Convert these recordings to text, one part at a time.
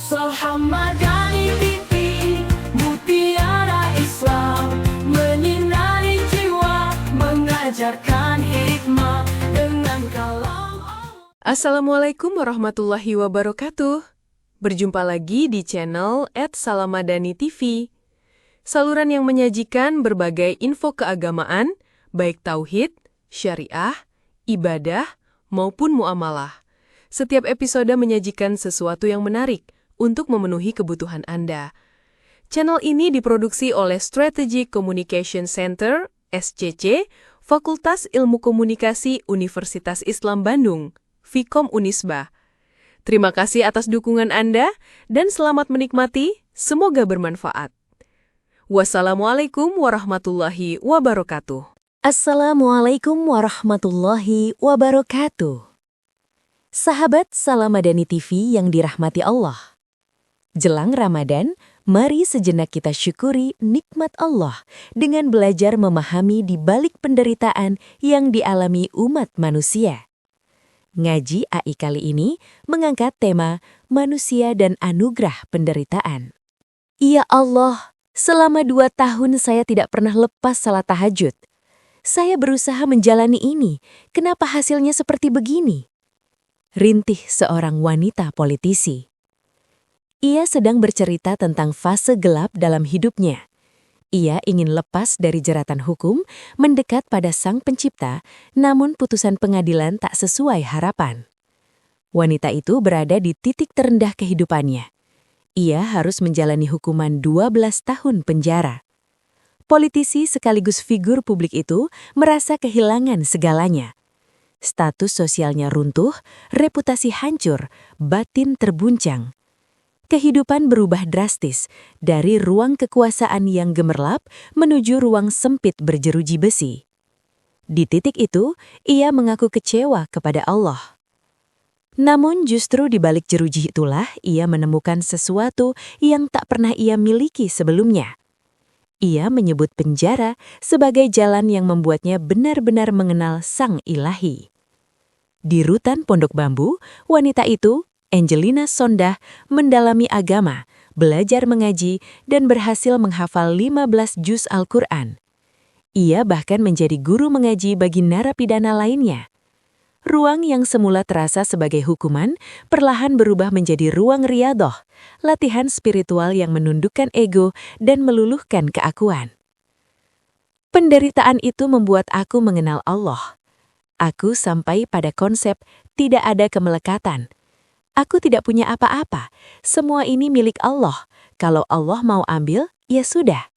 Sahamadani TV, mutiara Islam, menyinari jiwa, mengajarkan hikmah dengan kalam Allah. Assalamualaikum warahmatullahi wabarakatuh. Berjumpa lagi di channel @salamadani TV. Saluran yang menyajikan berbagai info keagamaan, baik tauhid, syariah, ibadah, maupun muamalah. Setiap episode menyajikan sesuatu yang menarik untuk memenuhi kebutuhan Anda. Channel ini diproduksi oleh Strategic Communication Center, SCC, Fakultas Ilmu Komunikasi Universitas Islam Bandung, Fikom Unisba. Terima kasih atas dukungan Anda dan selamat menikmati, semoga bermanfaat. Wassalamualaikum warahmatullahi wabarakatuh. Assalamualaikum warahmatullahi wabarakatuh. Sahabat Salamadani TV yang dirahmati Allah. Jelang Ramadan, mari sejenak kita syukuri nikmat Allah dengan belajar memahami di balik penderitaan yang dialami umat manusia. Ngaji AI kali ini mengangkat tema manusia dan anugerah penderitaan. Ya Allah, selama 2 tahun saya tidak pernah lepas salat tahajud. Saya berusaha menjalani ini, kenapa hasilnya seperti begini? Rintih seorang wanita politisi. Ia sedang bercerita tentang fase gelap dalam hidupnya. Ia ingin lepas dari jeratan hukum, mendekat pada Sang Pencipta, namun putusan pengadilan tak sesuai harapan. Wanita itu berada di titik terendah kehidupannya. Ia harus menjalani hukuman 12 tahun penjara. Politisi sekaligus figur publik itu merasa kehilangan segalanya. Status sosialnya runtuh, reputasi hancur, batin terbuncang. Kehidupan berubah drastis dari ruang kekuasaan yang gemerlap menuju ruang sempit berjeruji besi. Di titik itu, ia mengaku kecewa kepada Allah. Namun justru di balik jeruji itulah ia menemukan sesuatu yang tak pernah ia miliki sebelumnya. Ia menyebut penjara sebagai jalan yang membuatnya benar-benar mengenal Sang Ilahi. Di rutan Pondok Bambu, wanita itu, Angelina Sondah, mendalami agama, belajar mengaji, dan berhasil menghafal 15 juz Al-Quran. Ia bahkan menjadi guru mengaji bagi narapidana lainnya. Ruang yang semula terasa sebagai hukuman, perlahan berubah menjadi ruang riyadhah, latihan spiritual yang menundukkan ego dan meluluhkan keakuan. Penderitaan itu membuat aku mengenal Allah. Aku sampai pada konsep tidak ada kemelekatan. Aku tidak punya apa-apa, semua ini milik Allah. Kalau Allah mau ambil, ya sudah.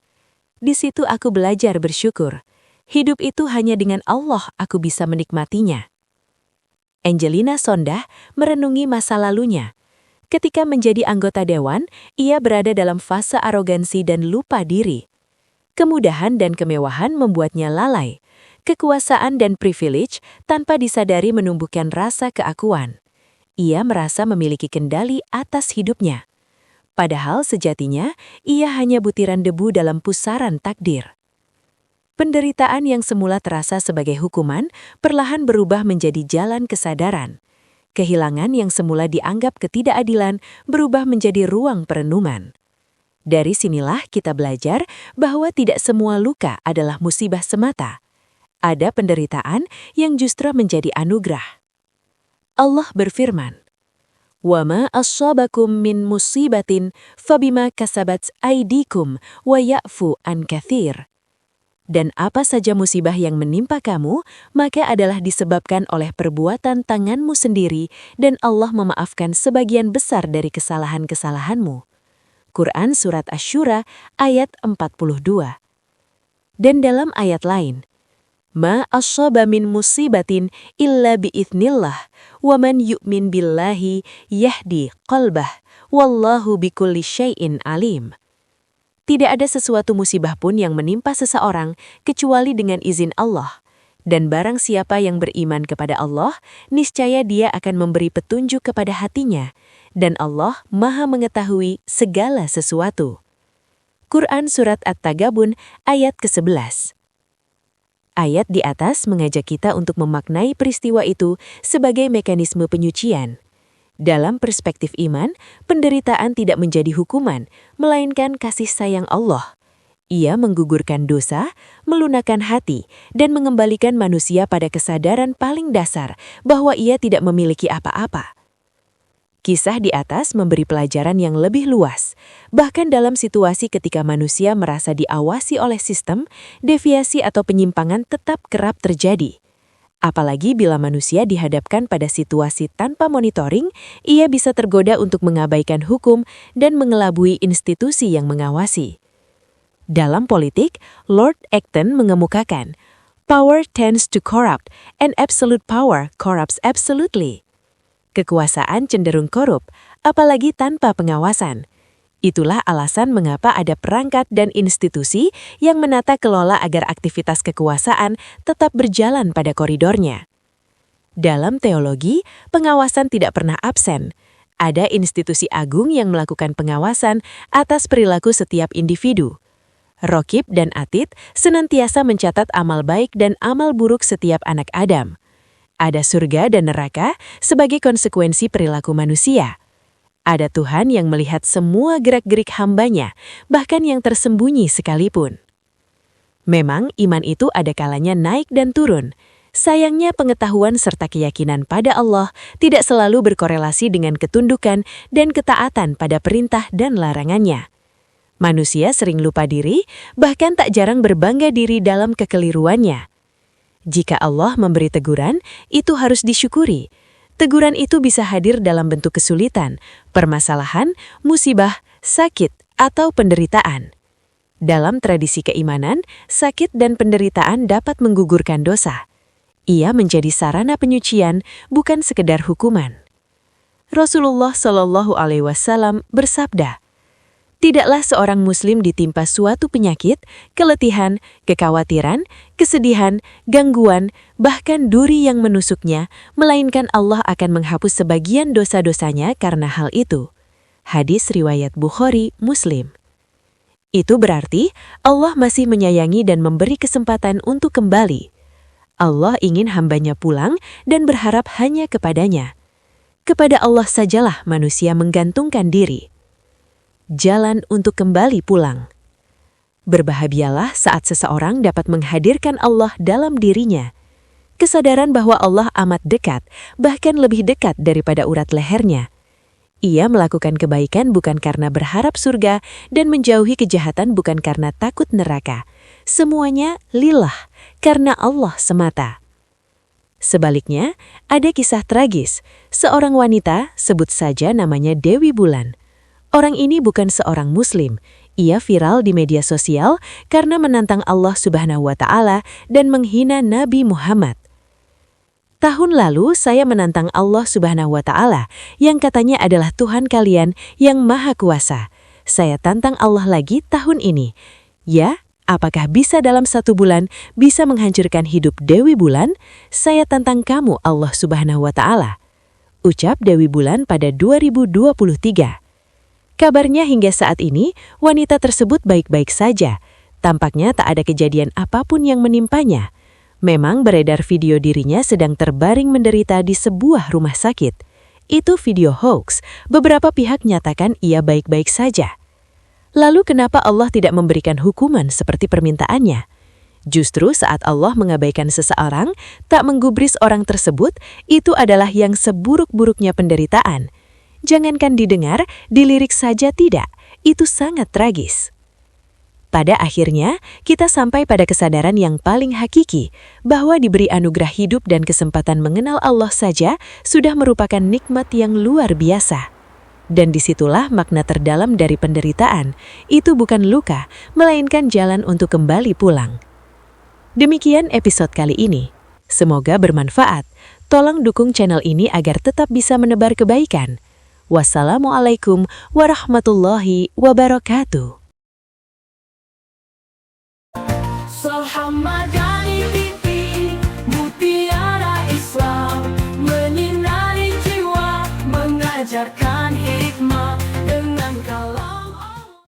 Di situ aku belajar bersyukur. Hidup itu hanya dengan Allah aku bisa menikmatinya. Angelina Sondah merenungi masa lalunya. Ketika menjadi anggota dewan, ia berada dalam fase arogansi dan lupa diri. Kemudahan dan kemewahan membuatnya lalai. Kekuasaan dan privilege tanpa disadari menumbuhkan rasa keakuan. Ia merasa memiliki kendali atas hidupnya. Padahal sejatinya, ia hanya butiran debu dalam pusaran takdir. Penderitaan yang semula terasa sebagai hukuman, perlahan berubah menjadi jalan kesadaran. Kehilangan yang semula dianggap ketidakadilan, berubah menjadi ruang perenungan. Dari sinilah kita belajar bahwa tidak semua luka adalah musibah semata. Ada penderitaan yang justru menjadi anugerah. Allah berfirman, "Wa ma ashabakum min musibatin fabima kasabat aydikum wa ya'fu an katsir." Dan apa saja musibah yang menimpa kamu, maka adalah disebabkan oleh perbuatan tanganmu sendiri dan Allah memaafkan sebagian besar dari kesalahan-kesalahanmu. Quran Surat Asy-Syura ayat 42. Dan dalam ayat lain, "Ma asyaba min musibatin illa bi'ithnillah, wa man yu'min billahi yahdi qalbah, wallahu bikulli syai'in alim." Tidak ada sesuatu musibah pun yang menimpa seseorang kecuali dengan izin Allah. Dan barang siapa yang beriman kepada Allah, niscaya dia akan memberi petunjuk kepada hatinya, dan Allah Maha mengetahui segala sesuatu. Quran Surat At-Tagabun ayat ke-11. Ayat di atas mengajak kita untuk memaknai peristiwa itu sebagai mekanisme penyucian. Dalam perspektif iman, penderitaan tidak menjadi hukuman, melainkan kasih sayang Allah. Ia menggugurkan dosa, melunakkan hati, dan mengembalikan manusia pada kesadaran paling dasar bahwa ia tidak memiliki apa-apa. Kisah di atas memberi pelajaran yang lebih luas. Bahkan dalam situasi ketika manusia merasa diawasi oleh sistem, deviasi atau penyimpangan tetap kerap terjadi. Apalagi bila manusia dihadapkan pada situasi tanpa monitoring, ia bisa tergoda untuk mengabaikan hukum dan mengelabui institusi yang mengawasi. Dalam politik, Lord Acton mengemukakan, "Power tends to corrupt, and absolute power corrupts absolutely." Kekuasaan cenderung korup, apalagi tanpa pengawasan. Itulah alasan mengapa ada perangkat dan institusi yang menata kelola agar aktivitas kekuasaan tetap berjalan pada koridornya. Dalam teologi, pengawasan tidak pernah absen. Ada institusi agung yang melakukan pengawasan atas perilaku setiap individu. Rokib dan Atid senantiasa mencatat amal baik dan amal buruk setiap anak Adam. Ada surga dan neraka sebagai konsekuensi perilaku manusia. Ada Tuhan yang melihat semua gerak-gerik hambanya, bahkan yang tersembunyi sekalipun. Memang iman itu ada kalanya naik dan turun. Sayangnya pengetahuan serta keyakinan pada Allah tidak selalu berkorelasi dengan ketundukan dan ketaatan pada perintah dan larangannya. Manusia sering lupa diri, bahkan tak jarang berbangga diri dalam kekeliruannya. Jika Allah memberi teguran, itu harus disyukuri. Teguran itu bisa hadir dalam bentuk kesulitan, permasalahan, musibah, sakit, atau penderitaan. Dalam tradisi keimanan, sakit dan penderitaan dapat menggugurkan dosa. Ia menjadi sarana penyucian, bukan sekedar hukuman. Rasulullah Shallallahu Alaihi Wasallam bersabda, "Tidaklah seorang muslim ditimpa suatu penyakit, keletihan, kekhawatiran, kesedihan, gangguan, bahkan duri yang menusuknya, melainkan Allah akan menghapus sebagian dosa-dosanya karena hal itu." Hadis riwayat Bukhari, Muslim. Itu berarti Allah masih menyayangi dan memberi kesempatan untuk kembali. Allah ingin hambanya pulang dan berharap hanya kepadanya. Kepada Allah sajalah manusia menggantungkan diri. Jalan untuk kembali pulang. Berbahagialah saat seseorang dapat menghadirkan Allah dalam dirinya. Kesadaran bahwa Allah amat dekat, bahkan lebih dekat daripada urat lehernya. Ia melakukan kebaikan bukan karena berharap surga dan menjauhi kejahatan bukan karena takut neraka. Semuanya lillah, karena Allah semata. Sebaliknya, ada kisah tragis. Seorang wanita, sebut saja namanya Dewi Bulan. Orang ini bukan seorang muslim. Ia viral di media sosial karena menantang Allah Subhanahu wa Ta'ala dan menghina Nabi Muhammad. Tahun lalu saya menantang Allah Subhanahu wa Ta'ala yang katanya adalah Tuhan kalian yang Maha Kuasa. Saya tantang Allah lagi tahun ini. Ya, apakah bisa dalam 1 bulan bisa menghancurkan hidup Dewi Bulan? Saya tantang kamu Allah Subhanahu wa Ta'ala. Ucap Dewi Bulan pada 2023. Kabarnya hingga saat ini, wanita tersebut baik-baik saja. Tampaknya tak ada kejadian apapun yang menimpanya. Memang beredar video dirinya sedang terbaring menderita di sebuah rumah sakit. Itu video hoax. Beberapa pihak nyatakan ia baik-baik saja. Lalu kenapa Allah tidak memberikan hukuman seperti permintaannya? Justru saat Allah mengabaikan seseorang, tak menggubris orang tersebut, itu adalah yang seburuk-buruknya penderitaan. Jangankan didengar, dilirik saja tidak. Itu sangat tragis. Pada akhirnya, kita sampai pada kesadaran yang paling hakiki, bahwa diberi anugerah hidup dan kesempatan mengenal Allah saja sudah merupakan nikmat yang luar biasa. Dan disitulah makna terdalam dari penderitaan. Itu bukan luka, melainkan jalan untuk kembali pulang. Demikian episode kali ini. Semoga bermanfaat. Tolong dukung channel ini agar tetap bisa menebar kebaikan. Wassalamualaikum warahmatullahi wabarakatuh. Salhamada